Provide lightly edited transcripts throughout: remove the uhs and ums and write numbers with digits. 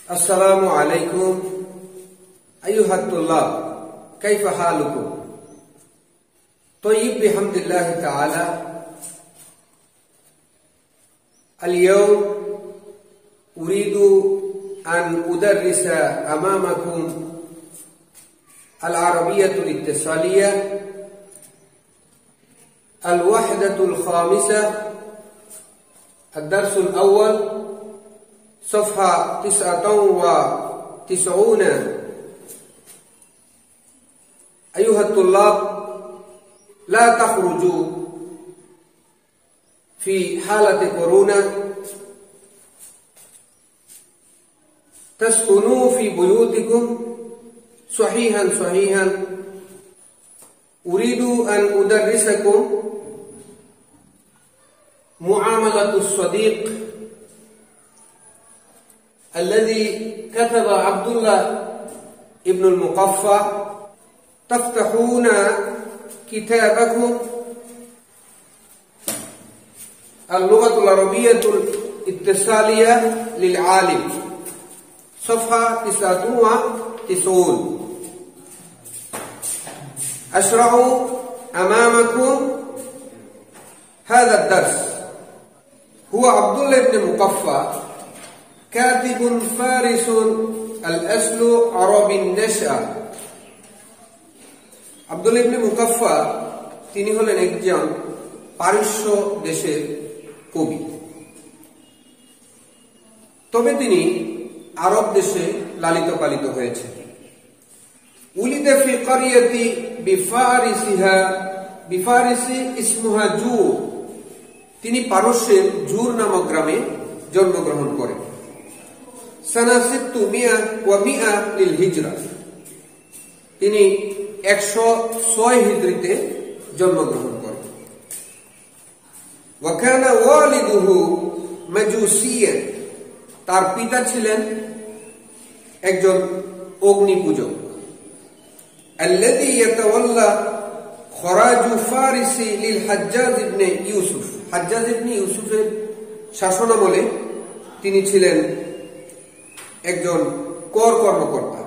السلام عليكم أيها الطلاب، كيف حالكم؟ طيب بحمد الله تعالى. اليوم أريد أن أدرس أمامكم العربية الاتصالية الوحدة الخامسة، الدرس الأول، صفحة 99. أيها الطلاب، لا تخرجوا في حالة كورونا، تسكنوا في بيوتكم صحيحا. أريد أن أدرسكم معاملة الصديق الذي كتب عبد الله ابن المقفى. تفتحون كتابكم اللغة العربية الاتصالية للعالم، صفحة 99. أشرح أمامكم هذا الدرس. هو عبد الله بن المقفى كاتب فارس الأصل عربي النشأ। আব্দুল্লাহ ইবনে মুকাফফা তিনি হলেন একজন পারস্য দেশের কবি, তবে তিনি আরব দেশে লালিত পালিত হয়েছে। উলিদা ফি ক্বরিয়াতি বিফারিসি ইসমুহা জু। তিনি পারস্যের জুর নামক গ্রামে জন্মগ্রহণ করেন। সানা 600 লিল হিজরা। তিনি 106 হিজরিতে জন্মগ্রহণ করেন। ওয়া কানা ওয়ালিদুহু মাজুসিয়ান। তার পিতা ছিলেন একজন অগ্নি পূজক। আল্লাযী ইয়াতাওয়াল্লা খরাজু ফারিসি লিল হাজ্জাজ ইবনে ইউসুফ। হাজ্জাজ ইবনে ইউসুফের শাসনামলে তিনি ছিলেন একজন কর কর্মকর্তা।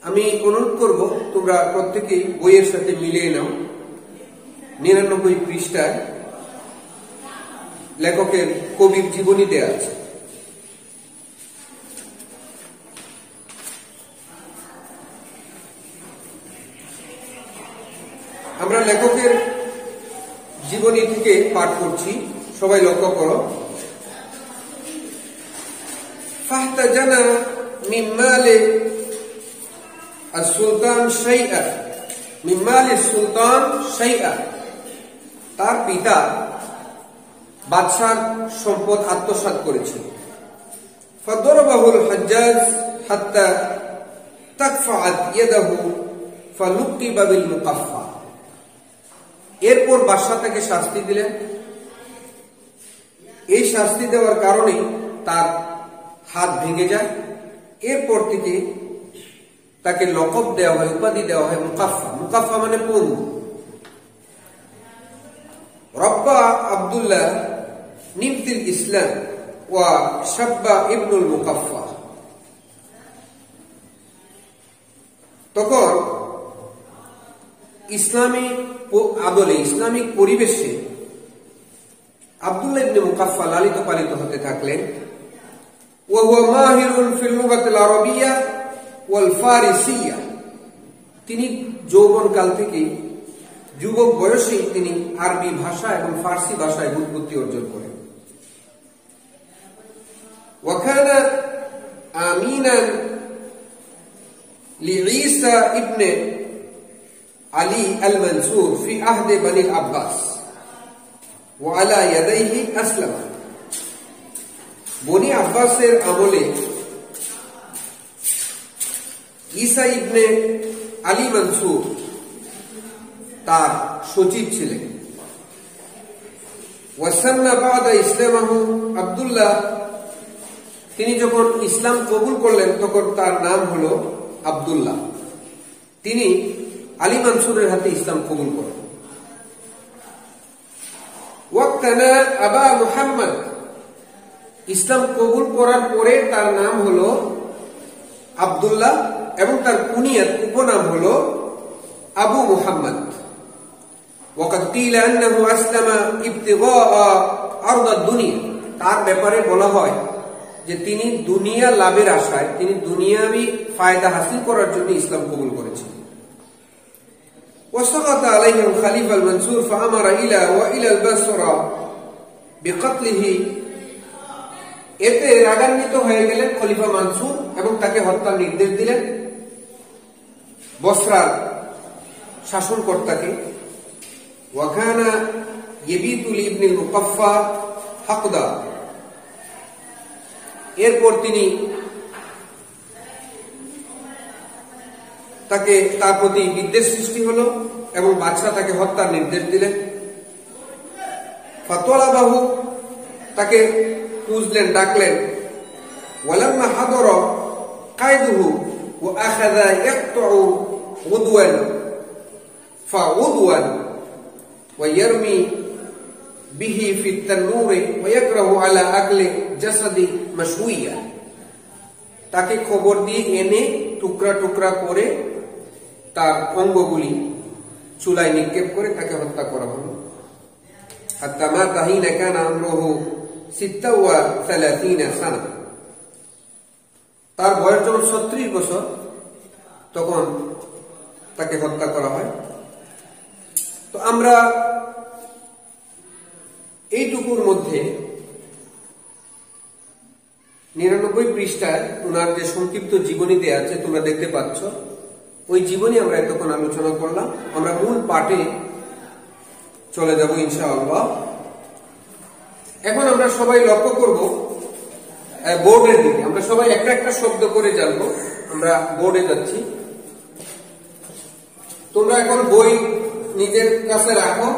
আমি অনুরোধ করব তোমরা প্রত্যেকেই বইয়ের সাথে মিলিয়ে নাও। 99 পৃষ্ঠায় লেখকের কবির জীবনী দেয়া আছে। আমরা লেখকের জীবনী থেকে পাঠ করছি, সবাই লক্ষ্য করো। ফাহতাজানা মিন মালি সুলতান শাইআ, মিন মালি সুলতান শাইআ। তার পিতা বাদশার সম্পদ আত্মসাৎ করেছিল। ফাদরাবাহুল হাজ্জাজ হাত্তা তাকফাআত ইয়াদাহু ফালুকিবা বিল মুকাফফা। এরপর বাদশা তাকে শাস্তি দিলেন। এই শাস্তি দেওয়ার কারণে তার হাত ভেঙে যায়। এরপর থেকে তাকে লকব দেওয়া হয়, উপাধি দেওয়া হয় মুকাফফা। মুকাফফা মানে পঙ্গু। রব্বা আব্দুল্লাহ নিমতিল ইসলাম ওয়া শাব্বা ইবনুল মুকাফফা। তখন ইসলামী আদলে, ইসলামিক পরিবেশে আব্দুল্লাহ ইবনে মুকাফফা লালিত পালিত হতে থাকলেন। ওয়া হুয়া মাহিরুন ফিল লুগাতিল আরাবিয়্যা ওয়াল ফারিসিয়্যা। তিনি যৌবনকাল থেকে যুবক বয়সেই তিনি আরবি ভাষা এবং ফার্সি ভাষায় বুৎপত্তি অর্জন করেন। ওয়া কানা আমিনান লিঈসা ইবনে আলী আল মনসুর ফি আহদে বনি আব্বাস ওয়া আলা ইয়াদাইহি আসলামা। বনি আব্বাসের আমলে ঈসা ইবনে আলী মনসুর তার সচিব ছিলেন। ওয়াসান্না বাদা ইসলামাহু আব্দুল্লাহ। তিনি যখন ইসলাম কবুল করলেন তখন তার নাম হলো আব্দুল্লাহ। তিনি আলী মনসুরের হাতে ইসলাম কবুল করেন। ওয়াক্তানা আবা মুহাম্মদ ইসলাম কবুল করার পরে তার নাম হলো আব্দুল্লাহ এবং তার কুনিয়াত উপনাম হলো আবু মুহাম্মদ। ওয়াকাদ কিলা আন্নাহু আসলামা ইবতিগাআ আরদাদ দুনিয়া, তার ব্যাপারে বলা হয় যে তিনি দুনিয়া লাভের আশায়, তিনি দুনিয়াবি ফায়দা হাসিল করার জন্য ইসলাম কবুল করেছেন। ওয়াসাকাতা আলাইহি খলিফা আল-মানসুর ফাআমারা ইলা আল-বাসরা বিকতলিহি, এতে রাগান্বিত হয়ে গেলেন খলিফা মানসুর এবং তাকে হত্যার নির্দেশ দিলেন বসরার শাসনকর্তাকে। ওয়াকানা ইয়াবিতু লিবনি মুকাফফা হাকদা, এরপর তিনি তার প্রতি বিদ্বেষ সৃষ্টি হলো এবং বাদশাহ তাকে হত্যার নির্দেশ দিলেন। ফাতওয়ালাবাহু, তাকে খুঁজলেন, ডাকলেন। ওয়ালাম্মা হাদরা কায়দুহু ওয়া আখাযা ইয়াকতাউ উদওয়ান ফাউদওয়ান ওয়া ইয়ারমি বিহি ফি তান্নুরি ওয়া ইয়াকরাহু আলা আকলি জাসাদি মাশউইয়া, তাকে খবর দিয়ে এনে টুকরা টুকরা করে তার অঙ্গগুলি চুলায় নিক্ষেপ করে তাকে হত্যা করা হলো। হাত্তা মাতা হিনা কানা আমরুহু 36 সানা, তার বয়স যখন 36 বছর তখন তাকে হত্যা করা হয়। তো আমরা এইটুকুর মধ্যে 99 পৃষ্ঠায় ওনার যে সংক্ষিপ্ত জীবনী দেয়া আছে তোমরা দেখতে পাচ্ছ, ওই জীবনী আমরা এতক্ষণ আলোচনা করলাম। আমরা মূল পাঠে চলে যাব ইনশাআল্লাহ। এখন আমরা সবাই লক্ষ্য করব বোর্ডের দিকে, আমরা সবাই একটা একটা শব্দ করে জানবো। আমরা বোর্ডে যাচ্ছি, তোমরা এখন বই নিজের কাছে রাখো।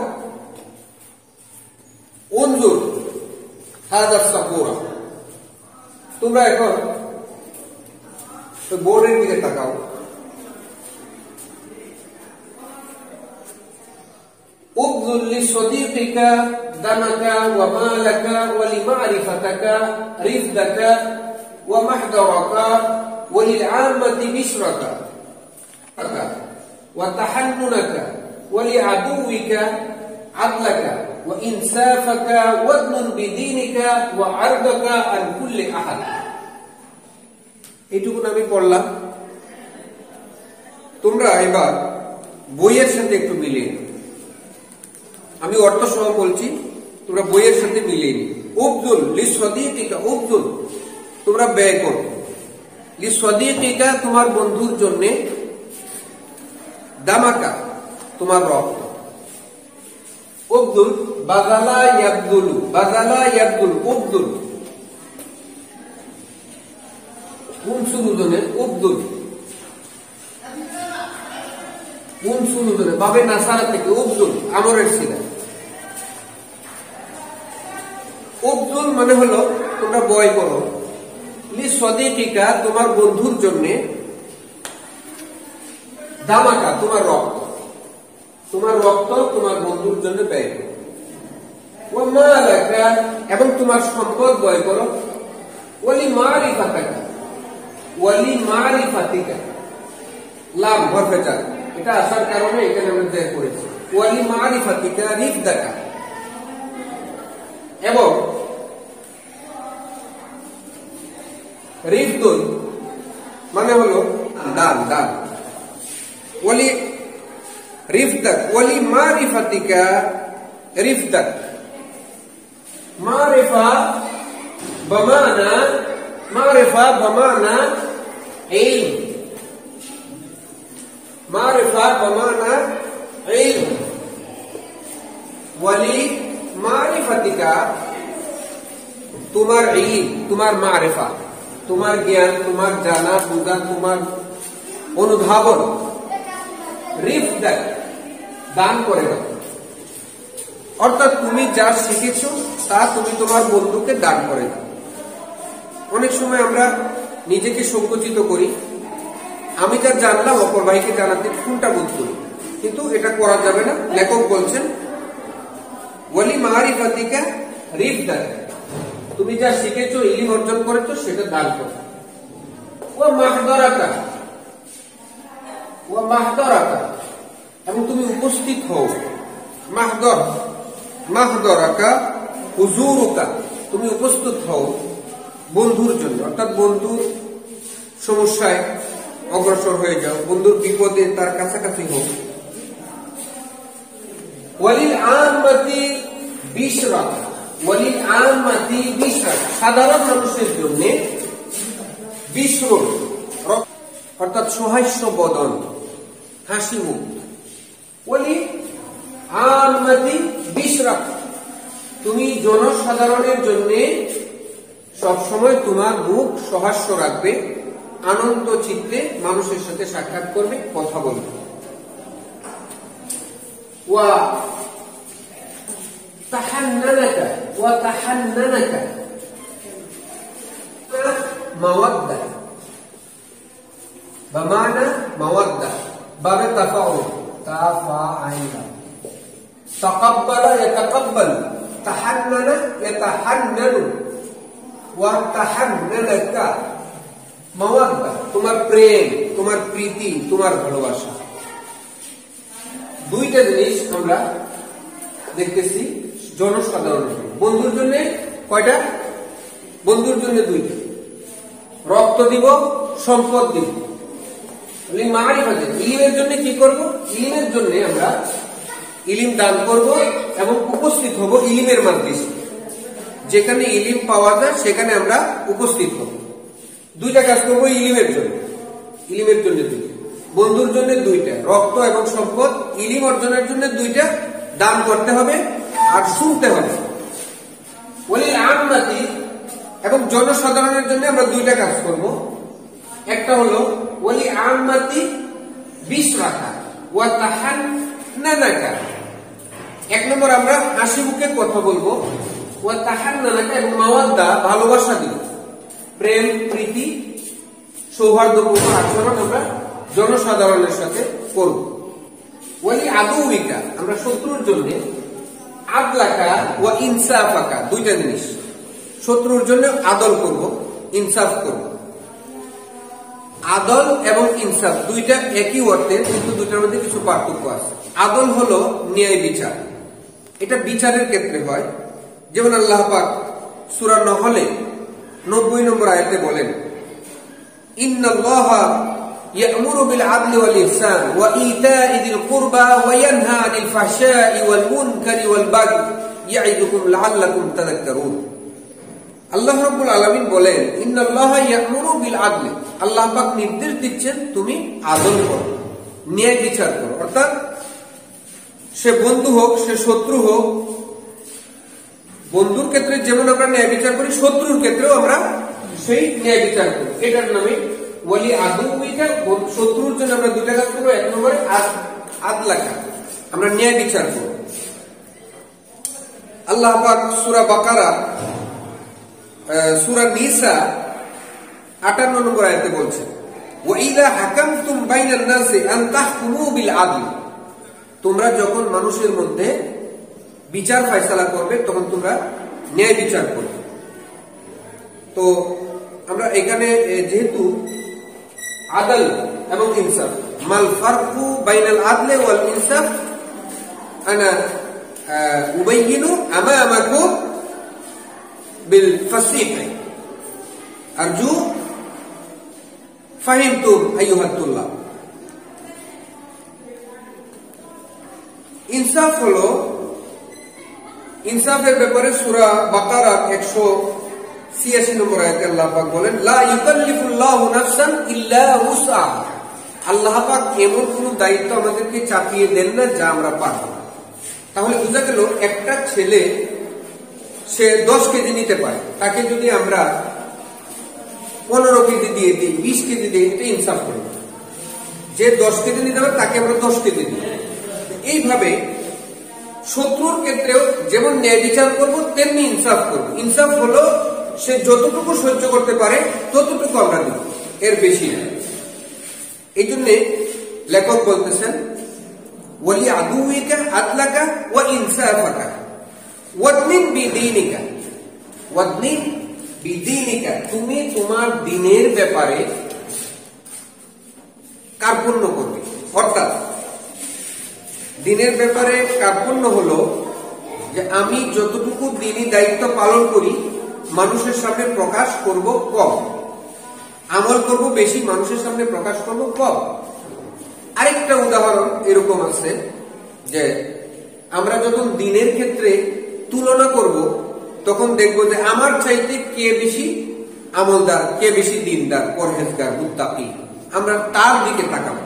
উনজুর হাযা সাবুরা, তোমরা এখন বোর্ডের দিকে তাকাও। উবযুল লিসাদীকিকা দামাকা ওয়া মালাকা ওয়া লিমারিফাতাকা রিফদাকা ওয়া মাহদারাকা ওয়া লিলআম্মাতি বিশরাকা ওয়া তাহান্নুনাকা ওয়া লিআদুওয়িকা আদলাকা ওয়া ইনসাফাকা ওয়াদনুন বিদীনিকা ওয়া আরদাকা আন কুল্লি আহাদ। এইটুকু আমি পড়লাম, তোমরা এবার বইয়ের সাথে একটু মিলিয়ে নাও। আমি অর্থ সহ বলছি, তোমরা বইয়ের সাথে মিলিয়ে নিও। উবযুল লিসাদীকিকা, উবযুল তোমরা ব্যয় করো, লিসাদীকিকা তোমার বন্ধুর জন্য, দামাকা তোমার রক্ত। উবযুল বাযালা ইয়াবযুলু, বাযালা ইয়াবযুল, উবযুল উনসুলুজনে উবযুল, উনসুলুজনে বাবে নাসারা থেকে উবযুল আমরের সিলা। উবযুল মানে হলো তোমরা বয় করো, লিসাদীকিকা তোমার বন্ধুর জন্য, দামাকা তোমার রক্ত, তোমার রক্ত তোমার বন্ধুর জন্য ব্যয় করো। ওয়া মালাকা এবং তোমার সম্পদ ব্যয় করো। ওয়া লিমারিফাতাকা, ওয়া লিমারিফাতিকা, লাম হরফে জার, এটা আসার কারণে এখানে আমরা ব্যয় করেছি। ওয়া লিমারিফাতিকা রিফদাকা, এবং রিফদুন মানে হলো দান, দান। ওয়ালি রিফদাক ওয়ালি মারিফাতিকা রিফদাক, মারিফা বমানা, মারিফা বমানা ইলম, মারিফা বমানা ইলম। ওয়ালি মারিফাতিকা তোমার ইলম, তোমার মারিফা, তোমার জ্ঞান, তোমার জানা বুঝা, তোমার অনুধাবন, রিফদাক দান করে দাও। অর্থাৎ তুমি যা শিখেছো তা তুমি তোমার বন্ধুকে দান করে দাও। অনেক সময় আমরা নিজেকে সংকুচিত করি, আমি যা জানলাম অপর ভাইকে জানাতে কোনটা বোধ করি, কিন্তু এটা করা যাবে না। লেখক বলছেন ওয়ালি মারিফাতিকা রিফদাক, তুমি যা শিখেছো, ইলম অর্জন করেছো, সেটা দান করো। ওয়া মাহদারাকা, ওয়া মাহদারাকা, এবং তুমি উপস্থিত হও। মাহদর, মাহদারাকা হুজুরুকা, তুমি উপস্থিত হও বন্ধুর জন্য, অর্থাৎ বন্ধুর সমস্যায় অগ্রসর হয়ে যাও, বন্ধুর বিপদে তার কাছাকাছি হোক। ওয়ালিল আম্মাতি বিশরাকা, ওয়ালিল আম্মাতি বিশরাকা, সাধারণ মানুষের জন্য বিশরুন, অর্থাৎ সহাস্য বদন, হাসি মুখ। ওয়ালিল আম্মাতি বিশরাকা, তুমি জনসাধারণের জন্য সবসময় তোমার মুখ সহাস্য রাখবে, আনন্দ চিত্তে মানুষের সাথে সাক্ষাৎ করবে, কথা বলবে। ওয়া তাহান্নানাকা, ওয়া তাহান্নানাকা মাওয়াদ্দা, বা মানা মাওয়াদ্দা, বাবে তাফাউল, তাফাআইলা, তাকাব্বালা ইয়াতাকাব্বাল, তাহান্নানা ইয়াতাহান্নানু, ওয়া তাহান্নানাকা মাওয়াদ্দা, তোমার প্রেম, তোমার প্রীতি, তোমার ভালোবাসা। দুইটা জিনিস আমরা দেখতেছি জনসাধারণের। বন্ধুর জন্য কয়টা? বন্ধুর জন্য দুইটা। রক্ত দিব, সম্পদ দিব। ইলিমের জন্য কি করব? ইলিমের জন্য আমরা ইলিম দান করব এবং উপস্থিত হব ইলিমের মাদ্রাসা, যেখানে ইলিম পাওয়া যায় সেখানে আমরা উপস্থিত হব। দুইটা কাজ করবো ইলিমের জন্য, ইলিমের জন্য দুইটা, বন্ধুর জন্য দুইটা, রক্ত এবং সম্পদ ইলিম অর্জনের জন্য দুইটা, দান করতে হবে আর শুনতে হবে। ওয়ালিল আম্মাতি, এবং জনসাধারণের জন্য আমরা দুইটা কাজ করব। একটা হলো ওয়ালি আম্মাতি বিশরাকা ওয়া তাহান্নানাকা, এক নম্বর আমরা হাসি মুখে কথা বলবো, ওয়া তাহান্নানাকা, এবং মাওয়াদ্দা, ভালোবাসা দিব, প্রেম প্রীতি সৌহার্দ্যপূর্ণ আচরণ আমরা জনসাধারণের সাথে করব। ওয়ালি আদুউকা, আমরা শত্রুর জন্য আদলাকা ওয়া ইনসাফাকা, দুইটা জিনিস। শত্রুর জন্য আদল করব, ইনসাফ করব। আদল এবং ইনসাফ দুইটা একই অর্থে, কিন্তু দুইটার মধ্যে কিছু পার্থক্য আছে। আদল হলো ন্যায় বিচার, এটা বিচারের ক্ষেত্রে হয়। যেমন আল্লাহ পাক সূরা নহলে 90 নম্বর আয়াতে বলেন, ইন্নাল্লাহা ইয়া'মুরু বিল আদলি ওয়াল ইহসান ওয়া ইতা'i যিল কুরবা ওয়া ইয়ানহা আনিল ফাহশা'i ওয়াল মুনকারি ওয়াল বাগই ইয়া'iদুকুম লা'আল্লাকুম তাযাক্কারুন। আল্লাহ রাব্বুল আলামিন বলেন, ইন্নাল্লাহা ইয়া'মুরু বিল আদলি, আল্লাহ পাক নির্দেশ দিচ্ছেন তুমি আদল করো, ন্যায় বিচার করো। অর্থাৎ সে বন্ধু হোক, সে শত্রু হোক, বন্ধুর ক্ষেত্রে যেমন আমরা ন্যায় বিচার করি, শত্রুর ক্ষেত্রেও আমরা সেই ন্যায় বিচার করি। এটার নামে ওয়ালি আদুউকা, শত্রুর জন্য আমরা দুইটা কাজ করবো। এক নম্বরে আদলাকা, আমরা ন্যায় বিচার করব। আল্লাহ পাক সূরা বাকারা, সূরা নিসা 58 নম্বর আয়াতে বলছেন, ওয়া ইযা হাকামতুম বাইনান নাসি আন তাহকুমু বিল আদল, তোমরা যখন মানুষের মধ্যে বিচার ফয়সালা করবে তখন তোমরা ন্যায় বিচার করবে। তো আমরা এখানে যেহেতু আদল এবং ইনসাফ, মাল ফারকু বাইনাল আদলি ওয়াল ইনসাফ আনা উবাইয়িনু আমামাকুম বিল ফাসিহ আরজু ফাহিমতুম আইয়ুহাত তুল্লাব। ইনসাফ হলো, ইনসাফের ব্যাপারে সূরা বাকারা 186 নম্বর আয়াতে আল্লাহ পাক বলেন, লা ইউকাল্লিফুল্লাহু নাফসান ইল্লা উসআহা, আল্লাহ পাক এমন কোন দায়িত্ব আমাদেরকে চাপিয়ে দেন না যা আমরা পারব না। তাহলে বোঝা গেল একটা ছেলে সে 10 কেজি নিতে পারে, তাকে যদি আমরা 15 কেজি দিয়ে দিই, 20 কেজি দিয়ে, এটা ইনসাফ করব। যে 10 কেজি নিতে পারে তাকে আমরা 10 কেজি দিই। এইভাবে শত্রুর ক্ষেত্রেও যেমন ন্যায় বিচার করব তেমনি ইনসাফ করব। ইনসাফ হলো সে যতটুকু সহ্য করতে পারে ততটুকু আমরা দিব, এর বেশি না। এই জন্য লেখক বলতেছেন, ওয়ালি আদুউকা আদলাকা ওয়া ইনসাফাকা ওয়াদমিন বিদীনিকা ওয়াদনিন বিদিনিকা, তুমি তোমার দিনের ব্যাপারে কার্পণ্য করবে। অর্থাৎ দিনের ব্যাপারে কার্পণ্য হলো যে আমি যতটুকু দিনই দায়িত্ব পালন করি মানুষের সামনে প্রকাশ করব কম, আমল করব বেশি, মানুষের সামনে প্রকাশ করব কম। আরেকটা উদাহরণ এরকম আছে যে আমরা যখন দিনের ক্ষেত্রে তুলনা করব তখন দেখব যে আমার চাইতে কে বেশি আমলদার, কে বেশি দিনদার, পরহেজগার, মুত্তাকি, আমরা তার দিকে তাকাবো।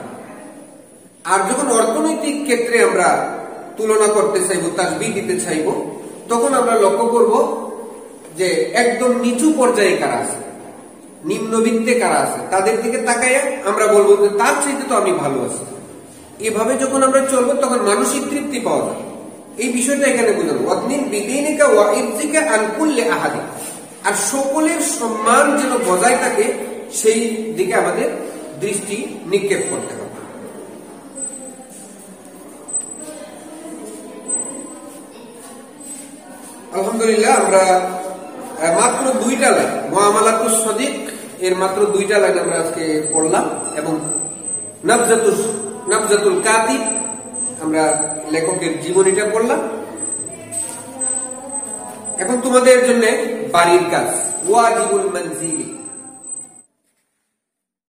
আর যখন অর্থনৈতিক ক্ষেত্রে আমরা তুলনা করতে চাইব, তাসবিহ দিতে চাইব, তখন আমরা লক্ষ্য করব যে একদম নিচু পর্যায়ে কারা আছে, নিম্নবিত্তে কারা আছে, তাদের দিকে তাকাইয়া আমরা বলবো যে তার চাইতে তো আমি ভালো আছি। এভাবে যখন আমরা চলবো তখন মানসিক তৃপ্তি পাওয়া যায়। এই বিষয়টা এখানে বোঝানো, ওয়াদনিন বিদিনিকা ওয়া ইজ্জিকা আন কুল্লি আহাদি, আর সকলের সম্মান যেন বজায় থাকে সেই দিকে আমাদের দৃষ্টি নিক্ষেপ করতে হবে। আলহামদুলিল্লাহ, আমরা মাত্র 2টা লাইন মুআমালাতুস সাদিক এর মাত্র 2টা লাইন আমরা আজকে পড়লাম, এবং নাবজাতুল কাতিব আমরা লেখকের জীবনীটা পড়লাম। এখন তোমাদের জন্য বাড়ির কাজ, ওয়াজিবুল মানজিলি,